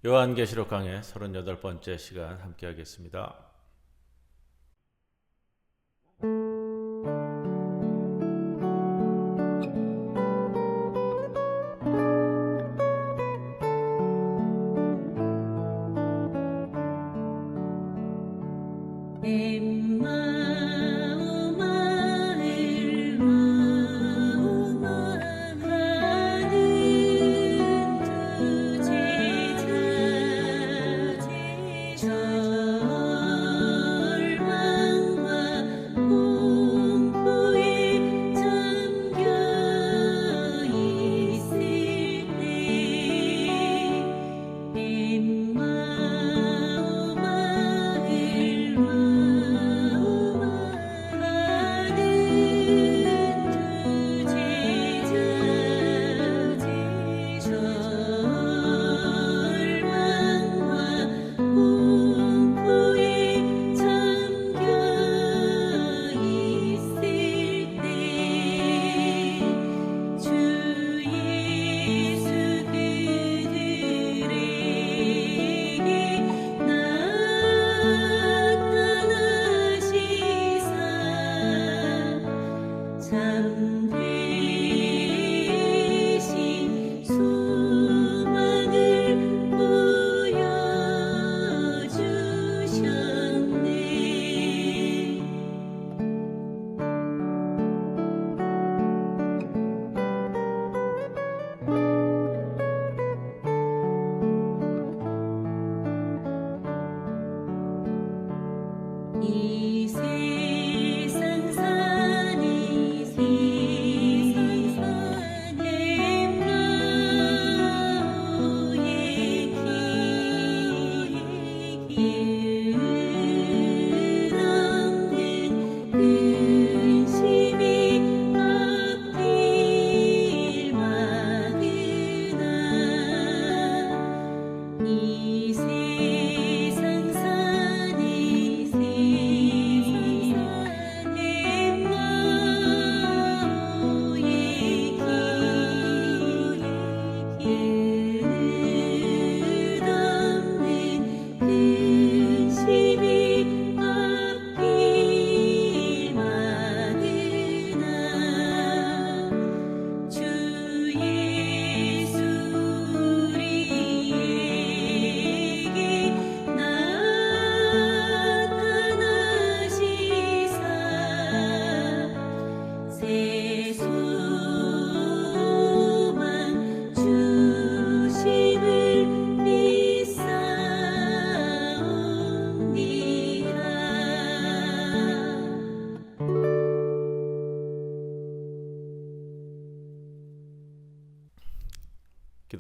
요한계시록 강의 38번째 시간 함께 하겠습니다.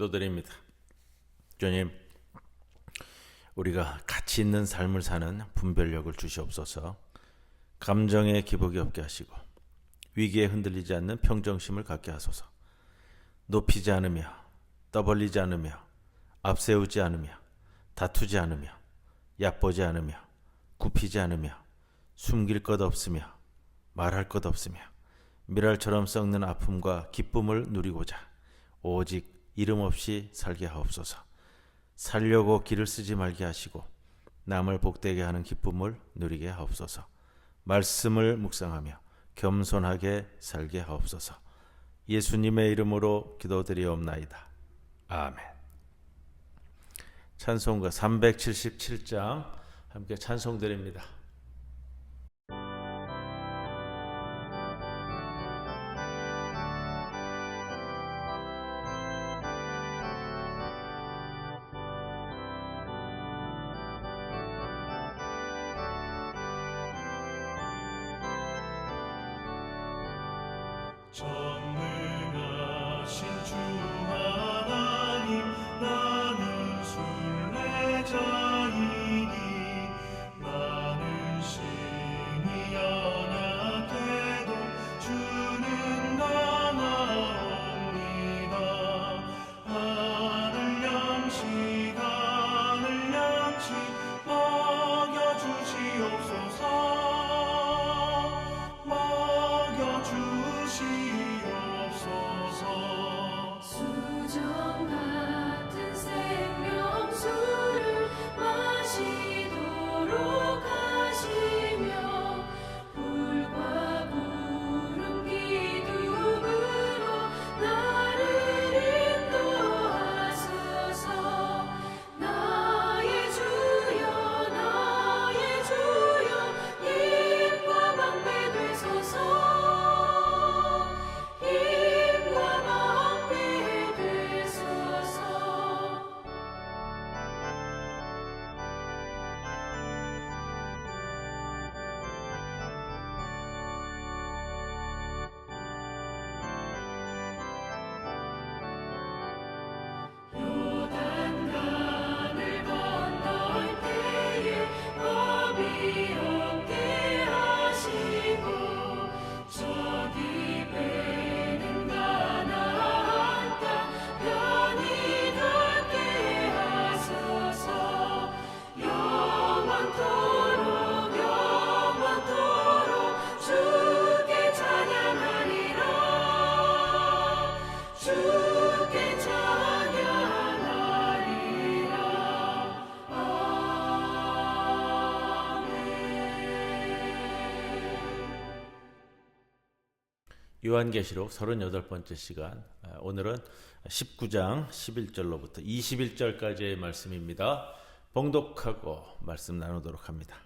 기도드립니다. 주님, 우리가 가치 있는 삶을 사는 분별력을 주시옵소서. 감정의 기복이 없게 하시고 위기에 흔들리지 않는 평정심을 갖게 하소서. 높이지 않으며 떠벌리지 않으며 앞세우지 않으며 다투지 않으며 얕보지 않으며 굽히지 않으며 숨길 것 없으며 말할 것 없으며 미랄처럼 썩는 아픔과 기쁨을 누리고자 오직 이름 없이 살게 하옵소서. 살려고 길을 쓰지 말게 하시고 남을 복되게 하는 기쁨을 누리게 하옵소서. 말씀을 묵상하며 겸손하게 살게 하옵소서. 예수님의 이름으로 기도드리옵나이다. 아멘. 찬송가 377장 함께 찬송드립니다. 전능하신 주 하나님, 나는 순례자이니 나는 심히 연약해도 주는 강하옵니다. 하늘 양식 먹여주시옵소서. 수정 같은 생명수 요한계시록 38번째 시간, 오늘은 19장 11절로부터 21절까지의 말씀입니다. 봉독하고 말씀 나누도록 합니다.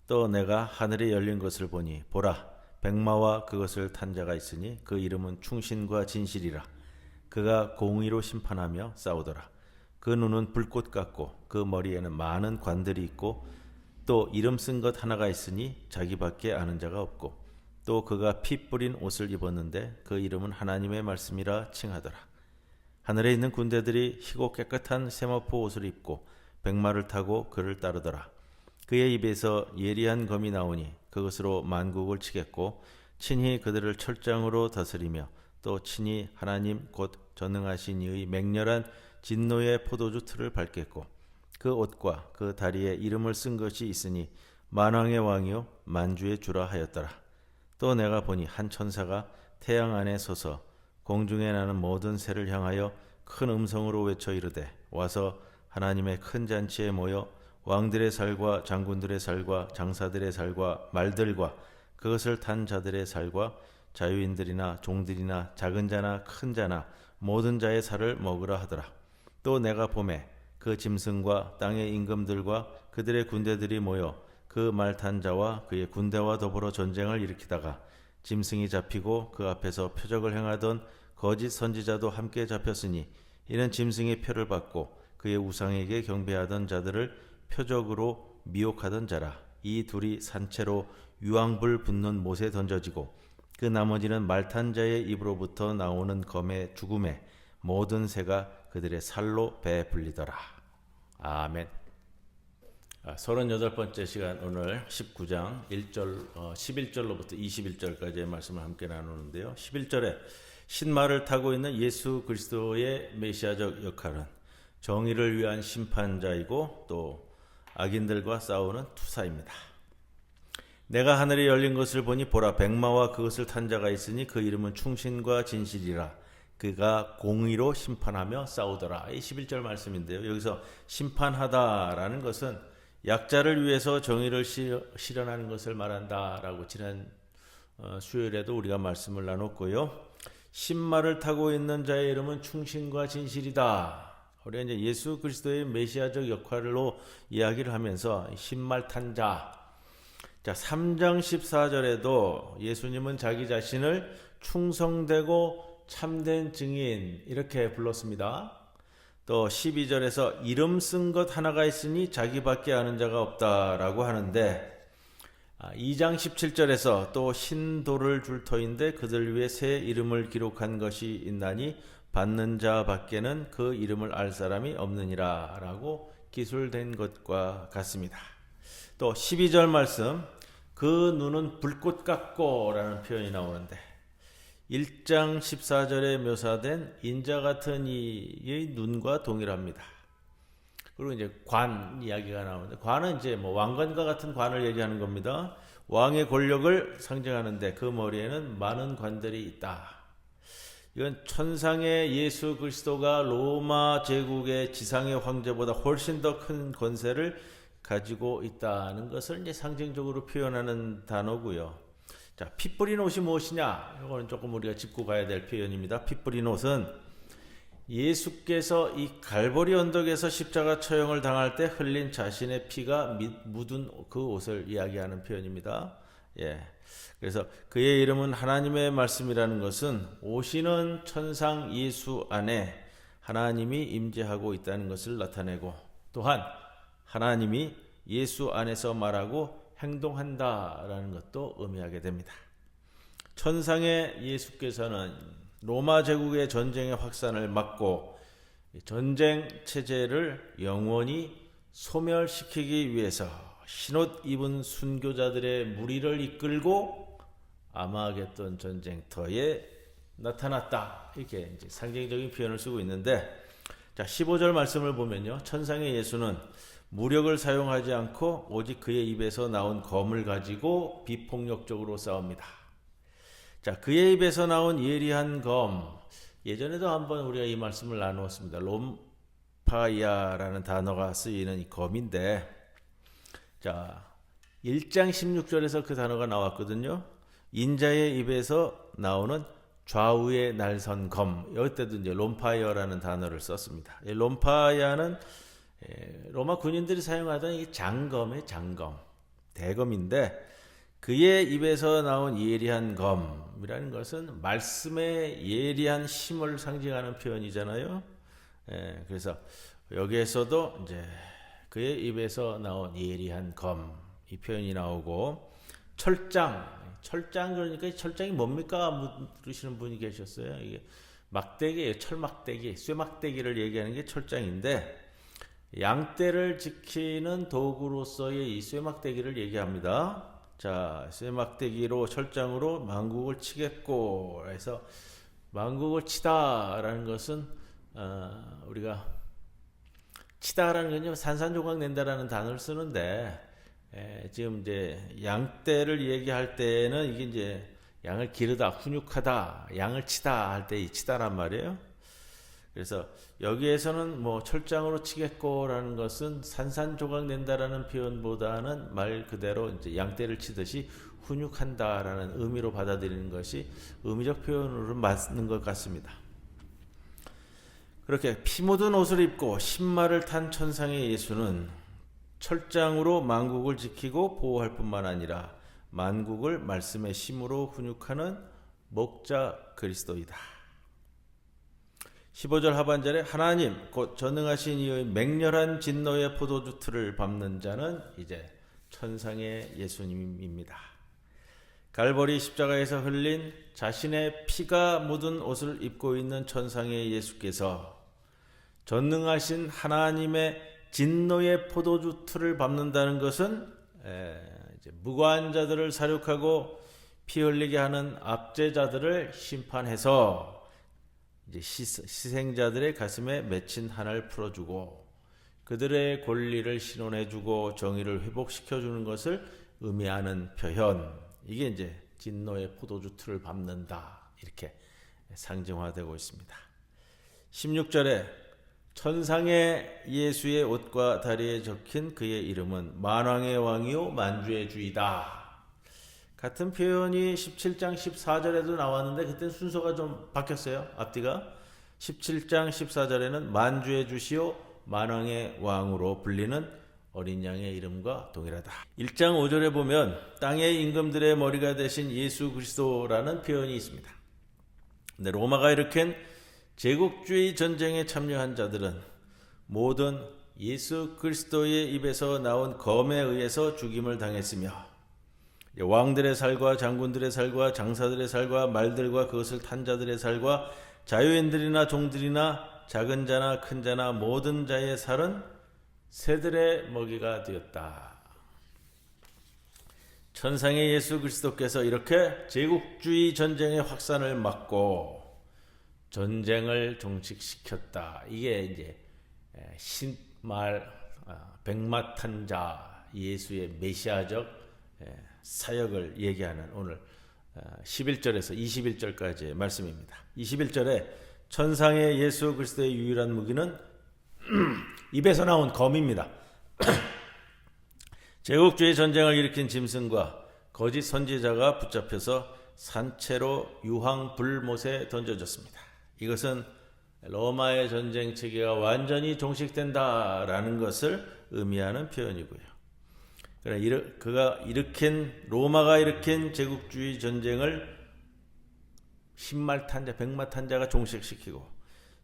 또 내가 하늘이 열린 것을 보니 보라, 백마와 그것을 탄 자가 있으니 그 이름은 충신과 진실이라. 그가 공의로 심판하며 싸우더라. 그 눈은 불꽃 같고 그 머리에는 많은 관들이 있고 또 이름 쓴 것 하나가 있으니 자기밖에 아는 자가 없고 또 그가 피 뿌린 옷을 입었는데 그 이름은 하나님의 말씀이라 칭하더라. 하늘에 있는 군대들이 희고 깨끗한 세마포 옷을 입고 백마를 타고 그를 따르더라. 그의 입에서 예리한 검이 나오니 그것으로 만국을 치겠고 친히 그들을 철장으로 다스리며 또 친히 하나님 곧 전능하신 이의 맹렬한 진노의 포도주 틀을 밟겠고 그 옷과 그 다리에 이름을 쓴 것이 있으니 만왕의 왕이요 만주의 주라 하였더라. 또 내가 보니 한 천사가 태양 안에 서서 공중에 나는 모든 새를 향하여 큰 음성으로 외쳐 이르되 와서 하나님의 큰 잔치에 모여 왕들의 살과 장군들의 살과 장사들의 살과 말들과 그것을 탄 자들의 살과 자유인들이나 종들이나 작은 자나 큰 자나 모든 자의 살을 먹으라 하더라. 또 내가 보매 그 짐승과 땅의 임금들과 그들의 군대들이 모여 그 말 탄 자와 그의 군대와 더불어 전쟁을 일으키다가 짐승이 잡히고 그 앞에서 표적을 행하던 거짓 선지자도 함께 잡혔으니 이는 짐승의 표를 받고 그의 우상에게 경배하던 자들을 표적으로 미혹하던 자라. 이 둘이 산채로 유황불 붙는 못에 던져지고 그 나머지는 말 탄 자의 입으로부터 나오는 검의 죽음에 모든 새가 그들의 살로 배불리더라. 아멘. 38번째 시간, 오늘 19장 11절로부터 21절까지의 말씀을 함께 나누는데요. 11절에 신말을 타고 있는 예수 그리스도의 메시아적 역할은 정의를 위한 심판자이고 또 악인들과 싸우는 투사입니다. 내가 하늘이 열린 것을 보니 보라, 백마와 그것을 탄 자가 있으니 그 이름은 충신과 진실이라. 그가 공의로 심판하며 싸우더라. 이 11절 말씀인데요. 여기서 심판하다라는 것은 약자를 위해서 정의를 실현하는 것을 말한다라고 지난 수요일에도 우리가 말씀을 나눴고요. 신말을 타고 있는 자의 이름은 충신과 진실이다. 우리가 이제 예수 그리스도의 메시아적 역할로 이야기를 하면서 신말 탄 자. 자, 3장 14절에도 예수님은 자기 자신을 충성되고 참된 증인 이렇게 불렀습니다. 또 12절에서 이름 쓴 것 하나가 있으니 자기밖에 아는 자가 없다라고 하는데 2장 17절에서 또 신도를 줄 터인데 그들 위해 새 이름을 기록한 것이 있나니 받는 자 밖에는 그 이름을 알 사람이 없느니라 라고 기술된 것과 같습니다. 또 12절 말씀, 그 눈은 불꽃 같고 라는 표현이 나오는데 1장 14절에 묘사된 인자 같은 이의 눈과 동일합니다. 그리고 이제 관 이야기가 나오는데 관은 이제 왕관과 같은 관을 얘기하는 겁니다. 왕의 권력을 상징하는데 그 머리에는 많은 관들이 있다. 이건 천상의 예수 그리스도가 로마 제국의 지상의 황제보다 훨씬 더 큰 권세를 가지고 있다는 것을 이제 상징적으로 표현하는 단어고요. 자, 피 뿌린 옷이 무엇이냐? 이거는 조금 우리가 짚고 가야 될 표현입니다. 피 뿌린 옷은 예수께서 이 갈보리 언덕에서 십자가 처형을 당할 때 흘린 자신의 피가 묻은 그 옷을 이야기하는 표현입니다. 예. 그래서 그의 이름은 하나님의 말씀이라는 것은 오시는 천상 예수 안에 하나님이 임재하고 있다는 것을 나타내고 또한 하나님이 예수 안에서 말하고 행동한다라는 것도 의미하게 됩니다. 천상의 예수께서는 로마 제국의 전쟁의 확산을 막고 전쟁 체제를 영원히 소멸시키기 위해서 흰옷 입은 순교자들의 무리를 이끌고 아마겟돈 전쟁터에 나타났다. 이렇게 이제 상징적인 표현을 쓰고 있는데, 자, 15절 말씀을 보면요. 천상의 예수는 무력을 사용하지 않고 오직 그의 입에서 나온 검을 가지고 비폭력적으로 싸웁니다. 자, 그의 입에서 나온 예리한 검. 예전에도 한번 우리가 이 말씀을 나누었습니다. 롬파이아라는 단어가 쓰이는 이 검인데, 자, 1장 16절에서 그 단어가 나왔거든요. 인자의 입에서 나오는 좌우의 날선 검, 여기때도 이제 롬파이어라는 단어를 썼습니다. 이 롬파이어는 로마 군인들이 사용하던 이 장검의 장검, 대검인데 그의 입에서 나온 예리한 검이라는 것은 말씀의 예리한 힘을 상징하는 표현이잖아요. 그래서 여기에서도 이제 그의 입에서 나온 예리한 검, 이 표현이 나오고 철장 그러니까 철장이 뭡니까? 물으시는 분이 계셨어요. 이게 막대기예요. 철막대기, 쇠막대기를 얘기하는 게 철장인데 양떼를 지키는 도구로서의 이 쇠막대기를 얘기합니다. 자, 쇠막대기로 철장으로 만국을 치겠고 해서 만국을 치다라는 것은 우리가 치다라는 건요 산산조각 낸다라는 단어를 쓰는데 지금 이제 양떼를 얘기할 때는 이게 이제 양을 기르다, 훈육하다, 양을 치다 할 때 이 치다란 말이에요. 그래서 여기에서는 뭐 철장으로 치겠고라는 것은 산산조각 낸다라는 표현보다는 말 그대로 이제 양떼를 치듯이 훈육한다라는 의미로 받아들이는 것이 의미적 표현으로 맞는 것 같습니다. 그렇게 피 묻은 옷을 입고 신말을 탄 천상의 예수는 철장으로 만국을 지키고 보호할 뿐만 아니라 만국을 말씀의 힘으로 훈육하는 목자 그리스도이다. 15절 하반절에 하나님 곧 전능하신 이의 맹렬한 진노의 포도주 틀을 밟는 자는 이제 천상의 예수님입니다. 갈보리 십자가에서 흘린 자신의 피가 묻은 옷을 입고 있는 천상의 예수께서 전능하신 하나님의 진노의 포도주 틀을 밟는다는 것은 이제 무고한자들을 사륙하고 피 흘리게 하는 압제자들을 심판해서 이제 희생자들의 가슴에 맺힌 한을 풀어주고 그들의 권리를 신원해주고 정의를 회복시켜주는 것을 의미하는 표현, 이게 이제 진노의 포도주 틀을 밟는다 이렇게 상징화되고 있습니다. 16절에 천상의 예수의 옷과 다리에 적힌 그의 이름은 만왕의 왕이요 만주의 주이다. 같은 표현이 17장 14절에도 나왔는데 그때 순서가 좀 바뀌었어요. 앞뒤가 17장 14절에는 만주의 주시요 만왕의 왕으로 불리는 어린 양의 이름과 동일하다. 1장 5절에 보면 땅의 임금들의 머리가 되신 예수 그리스도라는 표현이 있습니다. 근데 로마가 일으킨 제국주의 전쟁에 참여한 자들은 모든 예수 그리스도의 입에서 나온 검에 의해서 죽임을 당했으며 왕들의 살과 장군들의 살과 장사들의 살과 말들과 그것을 탄 자들의 살과 자유인들이나 종들이나 작은 자나 큰 자나 모든 자의 살은 새들의 먹이가 되었다. 천상의 예수 그리스도께서 이렇게 제국주의 전쟁의 확산을 막고 전쟁을 종식시켰다. 이게 이제 신말 백마탄자 예수의 메시아적 사역을 얘기하는 오늘 11절에서 21절까지의 말씀입니다. 21절에 천상의 예수 그리스도의 유일한 무기는 입에서 나온 검입니다. 제국주의 전쟁을 일으킨 짐승과 거짓 선지자가 붙잡혀서 산채로 유황 불못에 던져졌습니다. 이것은 로마의 전쟁 체계가 완전히 종식된다라는 것을 의미하는 표현이고요. 로마가 일으킨 제국주의 전쟁을 신말탄자, 백마탄자가 종식시키고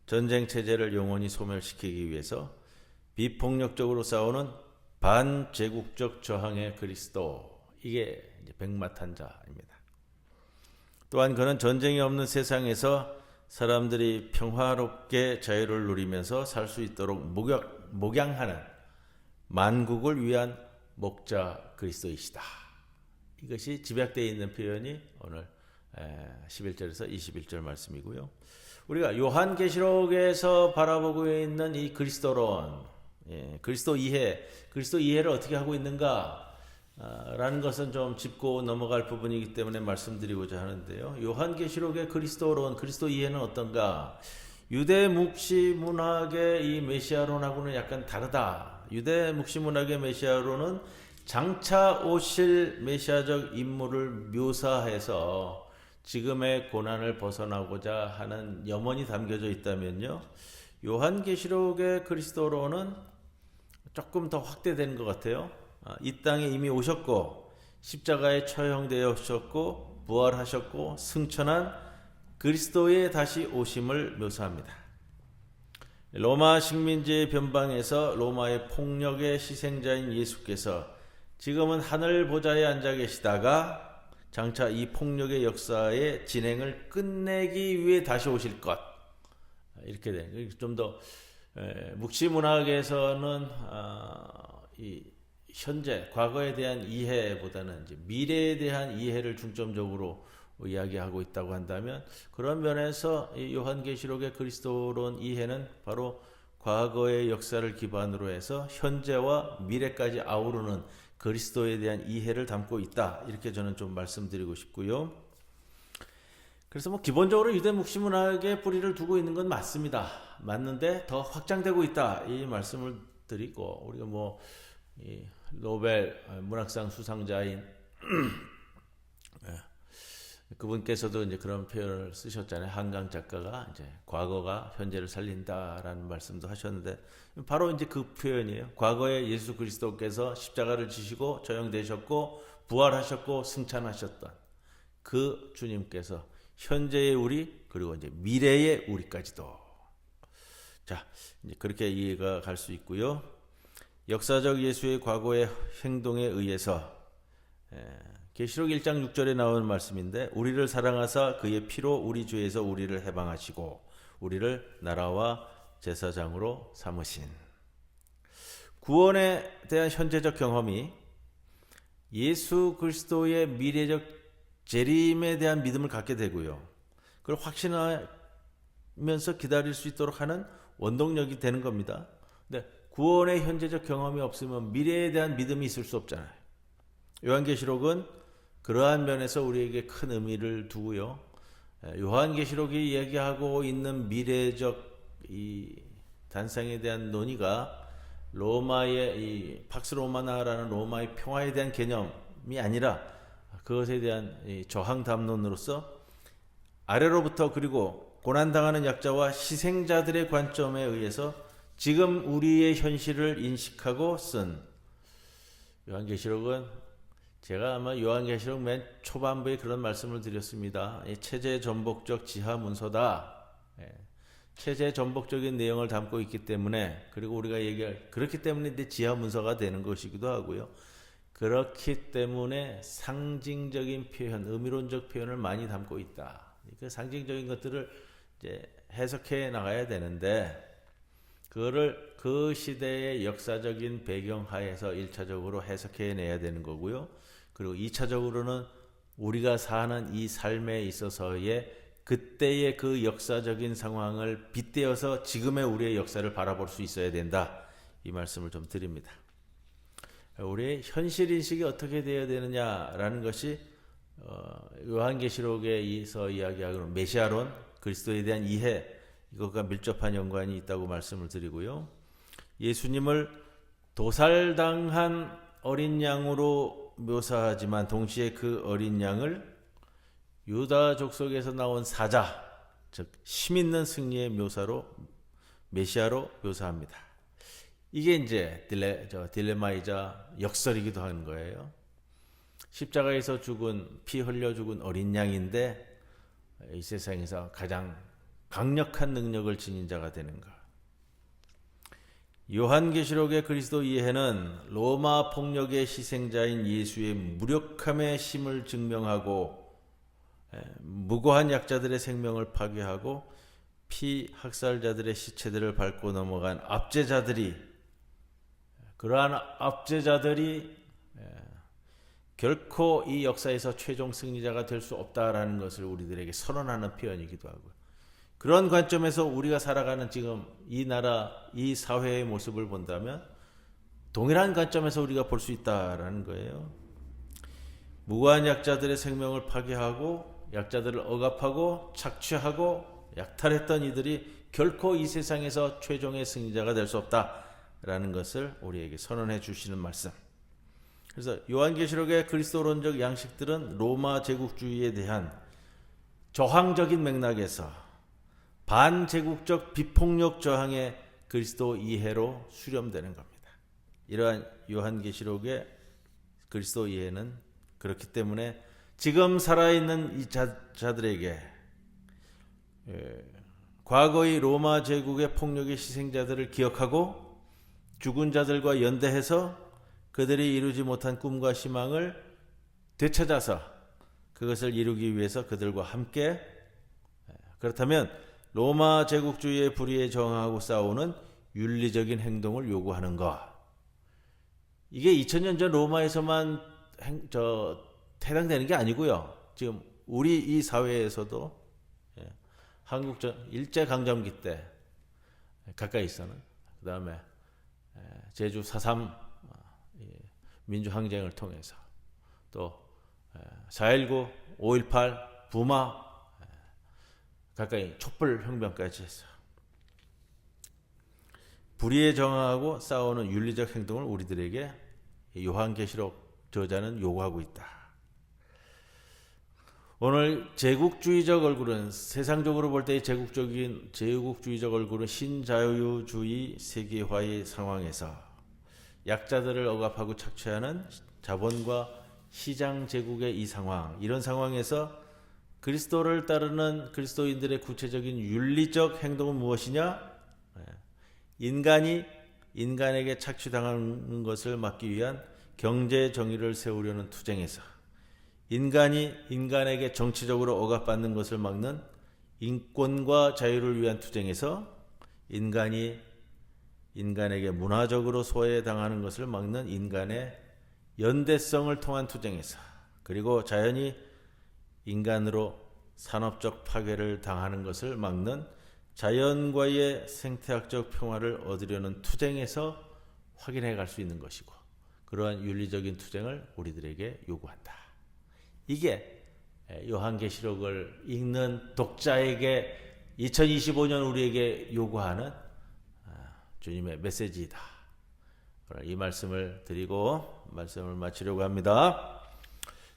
전쟁 체제를 영원히 소멸시키기 위해서 비폭력적으로 싸우는 반제국적 저항의 그리스도, 이게 이제 백마탄자입니다. 또한 그는 전쟁이 없는 세상에서 사람들이 평화롭게 자유를 누리면서 살 수 있도록 목양하는 만국을 위한 목자 그리스도이시다. 이것이 집약되어 있는 표현이 오늘 11절에서 21절 말씀이고요. 우리가 요한계시록에서 바라보고 있는 이 그리스도론, 그리스도 이해를 어떻게 하고 있는가 라는 것은 좀 짚고 넘어갈 부분이기 때문에 말씀드리고자 하는데요. 요한계시록의 그리스도론, 그리스도 이해는 어떤가? 유대 묵시 문학의 이 메시아론하고는 약간 다르다. 유대 묵시 문학의 메시아론은 장차 오실 메시아적 인물을 묘사해서 지금의 고난을 벗어나고자 하는 염원이 담겨져 있다면요, 요한계시록의 그리스도로는 조금 더 확대되는 것 같아요. 이 땅에 이미 오셨고 십자가에 처형되어 오셨고 부활하셨고 승천한 그리스도의 다시 오심을 묘사합니다. 로마 식민지의 변방에서 로마의 폭력의 희생자인 예수께서 지금은 하늘 보좌에 앉아 계시다가 장차 이 폭력의 역사의 진행을 끝내기 위해 다시 오실 것, 이렇게 된, 좀 더 묵시문학에서는 이 현재 과거에 대한 이해보다는 이제 미래에 대한 이해를 중점적으로 이야기하고 있다고 한다면, 그런 면에서 이 요한계시록의 그리스도론 이해는 바로 과거의 역사를 기반으로 해서 현재와 미래까지 아우르는 그리스도에 대한 이해를 담고 있다, 이렇게 저는 좀 말씀드리고 싶고요. 그래서 뭐 기본적으로 유대 묵시문학에 뿌리를 두고 있는 건 맞습니다. 맞는데 더 확장되고 있다, 이 말씀을 드리고, 우리가 뭐 이 노벨 문학상 수상자인 그분께서도 이제 그런 표현을 쓰셨잖아요. 한강 작가가 이제 과거가 현재를 살린다라는 말씀도 하셨는데, 바로 이제 그 표현이에요. 과거에 예수 그리스도께서 십자가를 지시고 처형되셨고 부활하셨고 승천하셨던 그 주님께서 현재의 우리, 그리고 이제 미래의 우리까지도, 자, 이제 그렇게 이해가 갈 수 있고요. 역사적 예수의 과거의 행동에 의해서 계시록 1장 6절에 나오는 말씀인데, 우리를 사랑하사 그의 피로 우리 죄에서 우리를 해방하시고 우리를 나라와 제사장으로 삼으신, 구원에 대한 현재적 경험이 예수 그리스도의 미래적 재림에 대한 믿음을 갖게 되고요, 그걸 확신하면서 기다릴 수 있도록 하는 원동력이 되는 겁니다. 근데 구원의 현재적 경험이 없으면 미래에 대한 믿음이 있을 수 없잖아요. 요한계시록은 그러한 면에서 우리에게 큰 의미를 두고요. 요한계시록이 얘기하고 있는 미래적 이 단상에 대한 논의가 로마의 이 팍스 로마나라는 로마의 평화에 대한 개념이 아니라 그것에 대한 이 저항 담론으로서 아래로부터, 그리고 고난당하는 약자와 희생자들의 관점에 의해서 지금 우리의 현실을 인식하고 쓴 요한계시록은, 제가 아마 요한계시록 맨 초반부에 그런 말씀을 드렸습니다. 체제 전복적 지하 문서다. 체제 전복적인 내용을 담고 있기 때문에, 그리고 우리가 얘기할, 그렇기 때문에 이제 지하 문서가 되는 것이기도 하고요. 그렇기 때문에 상징적인 표현, 의미론적 표현을 많이 담고 있다. 그 상징적인 것들을 이제 해석해 나가야 되는데, 그거를 그 시대의 역사적인 배경 하에서 1차적으로 해석해 내야 되는 거고요. 그리고 2차적으로는 우리가 사는 이 삶에 있어서의 그때의 그 역사적인 상황을 빗대어서 지금의 우리의 역사를 바라볼 수 있어야 된다, 이 말씀을 좀 드립니다. 우리의 현실 인식이 어떻게 되어야 되느냐라는 것이 요한계시록에서 이야기하는 메시아론, 그리스도에 대한 이해, 이것과 밀접한 연관이 있다고 말씀을 드리고요. 예수님을 도살당한 어린 양으로 묘사하지만 동시에 그 어린 양을 유다 족속에서 나온 사자, 즉 힘 있는 승리의 묘사로, 메시아로 묘사합니다. 이게 이제 딜레마이자 역설이기도 하는 거예요. 십자가에서 죽은, 피 흘려 죽은 어린 양인데 이 세상에서 가장 강력한 능력을 지닌 자가 되는 것. 요한계시록의 그리스도 이해는 로마 폭력의 희생자인 예수의 무력함의 힘을 증명하고, 무고한 약자들의 생명을 파괴하고 피학살자들의 시체들을 밟고 넘어간 압제자들이, 그러한 압제자들이 결코 이 역사에서 최종 승리자가 될 수 없다라는 것을 우리들에게 선언하는 표현이기도 하고요. 그런 관점에서 우리가 살아가는 지금 이 나라, 이 사회의 모습을 본다면 동일한 관점에서 우리가 볼 수 있다라는 거예요. 무고한 약자들의 생명을 파괴하고 약자들을 억압하고 착취하고 약탈했던 이들이 결코 이 세상에서 최종의 승리자가 될 수 없다라는 것을 우리에게 선언해 주시는 말씀. 그래서 요한계시록의 그리스도론적 양식들은 로마 제국주의에 대한 저항적인 맥락에서 반제국적 비폭력 저항의 그리스도 이해로 수렴되는 겁니다. 이러한 요한계시록의 그리스도 이해는 그렇기 때문에 지금 살아있는 이 자들에게 과거의 로마 제국의 폭력의 희생자들을 기억하고 죽은 자들과 연대해서 그들이 이루지 못한 꿈과 희망을 되찾아서 그것을 이루기 위해서 그들과 함께, 그렇다면 로마 제국주의의 불의에 저항하고 싸우는 윤리적인 행동을 요구하는 것, 이게 2000년 전 로마에서만 해당되는 게 아니고요. 지금 우리 이 사회에서도 한국 일제강점기 때 가까이 있었는, 그 다음에 제주 4.3 민주항쟁을 통해서 또 4.19, 5.18 부마 가까이 촛불혁명까지 했어요. 불의에 저항하고 싸우는 윤리적 행동을 우리들에게 요한계시록 저자는 요구하고 있다. 오늘 제국주의적 얼굴은, 세상적으로 볼 때의 제국주의적 얼굴은 신자유주의 세계화의 상황에서 약자들을 억압하고 착취하는 자본과 시장 제국의 이 상황, 이런 상황에서 그리스도를 따르는 그리스도인들의 구체적인 윤리적 행동은 무엇이냐? 인간이 인간에게 착취당하는 것을 막기 위한 경제 정의를 세우려는 투쟁에서, 인간이 인간에게 정치적으로 억압받는 것을 막는 인권과 자유를 위한 투쟁에서, 인간이 인간에게 문화적으로 소외당하는 것을 막는 인간의 연대성을 통한 투쟁에서, 그리고 자연이 인간으로 산업적 파괴를 당하는 것을 막는 자연과의 생태학적 평화를 얻으려는 투쟁에서 확인해 갈 수 있는 것이고, 그러한 윤리적인 투쟁을 우리들에게 요구한다. 이게 요한계시록을 읽는 독자에게 2025년 우리에게 요구하는 주님의 메시지이다. 이 말씀을 드리고 말씀을 마치려고 합니다.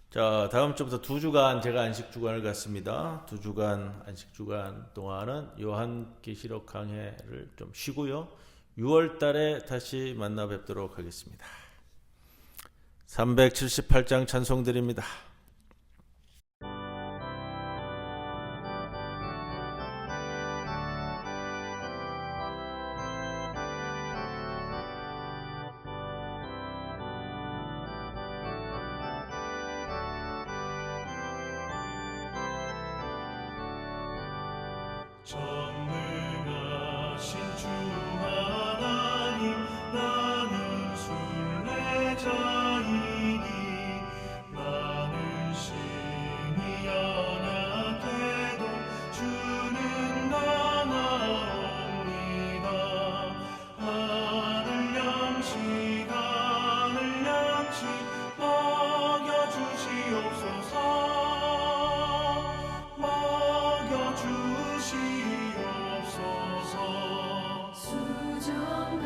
자, 다음 주부터 2주간 제가 안식주간을 갖습니다. 2주간 안식주간 동안은 요한계시록 강해를 좀 쉬고요. 6월 달에 다시 만나 뵙도록 하겠습니다. 378장 찬송 드립니다. 전능하신 주 하나님, 나는 순례자이니 나는 심히 연약해도 주는 나나옵니다. 하늘 양식 먹여주시옵소서. 주시옵소서. 수정한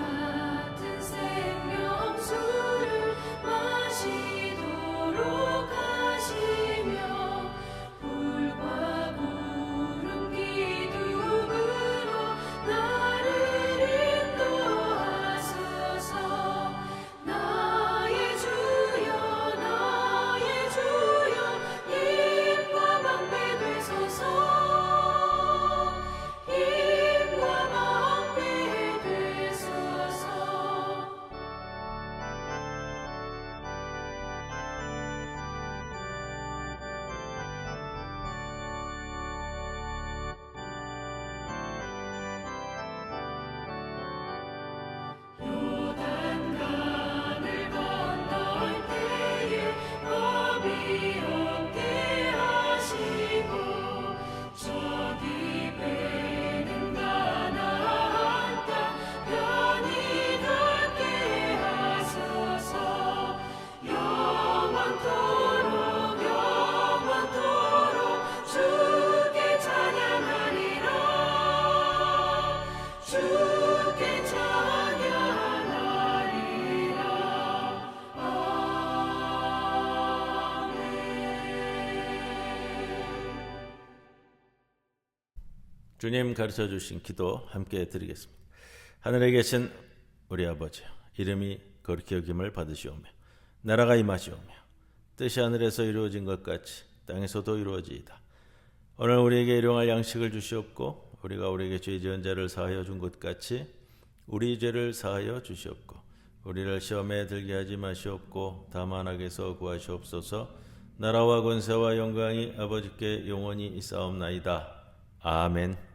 주님 가르쳐 주신 기도 함께 드리겠습니다. 하늘에 계신 우리 아버지, 이름이 거룩히 여김을 받으시오며 나라가 임하시오며 뜻이 하늘에서 이루어진 것 같이 땅에서도 이루어지이다. 오늘 우리에게 일용할 양식을 주시옵고 우리가 우리에게 죄 지은 자를 사하여 준 것 같이 우리 죄를 사하여 주시옵고 우리를 시험에 들게 하지 마시옵고 다만 악에서 구하시옵소서. 나라와 권세와 영광이 아버지께 영원히 있사옵나이다. 아멘.